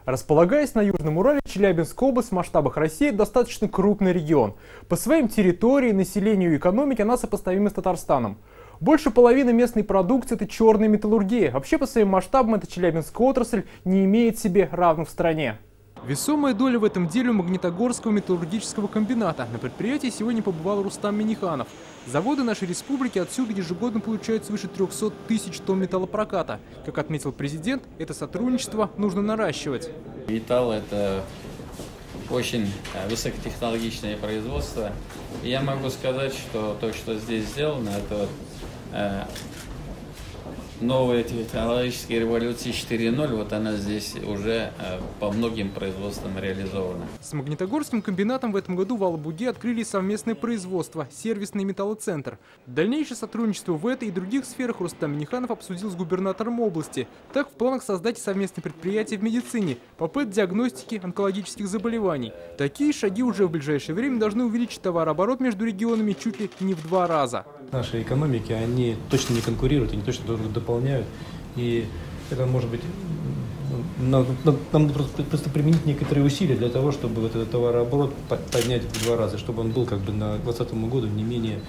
Располагаясь на Южном Урале, Челябинская область в масштабах России достаточно крупный регион. По своим территории, населению и экономике она сопоставима с Татарстаном. Больше половины местной продукции – это черная металлургия. Вообще по своим масштабам эта челябинская отрасль не имеет себе равных в стране. Весомая доля в этом деле у Магнитогорского металлургического комбината. На предприятии сегодня побывал Рустам Минниханов. Заводы нашей республики отсюда ежегодно получают свыше 300 тысяч тонн металлопроката. Как отметил президент, это сотрудничество нужно наращивать. Металл – это очень высокотехнологичное производство. И я могу сказать, что то, что здесь сделано, это новая технологическая революция 4.0, вот она здесь уже по многим производствам реализована. С Магнитогорским комбинатом в этом году в Алабуге открыли совместное производство – сервисный металлоцентр. Дальнейшее сотрудничество в этой и других сферах Рустам Минниханов обсудил с губернатором области. Так, в планах создать совместное предприятие в медицине по ПЭТ-диагностике онкологических заболеваний. Такие шаги уже в ближайшее время должны увеличить товарооборот между регионами чуть ли не в 2 раза. Наши экономики, они точно не конкурируют, они точно друг друга дополняют. И это может быть, нам просто применить некоторые усилия для того, чтобы вот этот товарооборот поднять в 2 раза, чтобы он был как бы на 2020 году не менее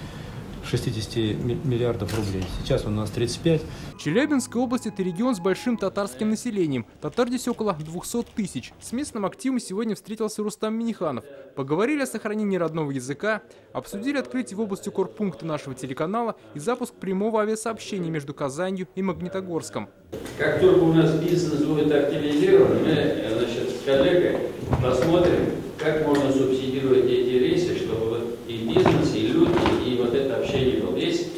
60 миллиардов рублей. Сейчас у нас 35. Челябинская область – это регион с большим татарским населением. Татар здесь около 200 тысяч. С местным активом сегодня встретился Рустам Минниханов. Поговорили о сохранении родного языка, обсудили открытие в области корпункта нашего телеканала и запуск прямого авиасообщения между Казанью и Магнитогорском. Как только у нас бизнес будет активизирован, мы, с коллегой посмотрим, как можно субсидировать эти рейсы, чтобы вот и бизнес, и люди, и вот это общение было. Есть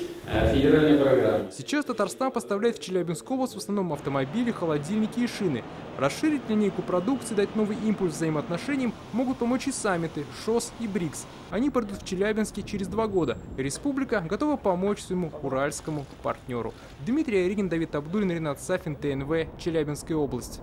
федеральная программа. Сейчас Татарстан поставляет в Челябинскую область в основном автомобили, холодильники и шины. Расширить линейку продукции, дать новый импульс взаимоотношениям могут помочь и саммиты ШОС и БРИКС. Они пройдут в Челябинске через 2 года. Республика готова помочь своему уральскому партнеру. Дмитрий Айригин, Давид Абдулин, Ринат Сафин, ТНВ, Челябинская область.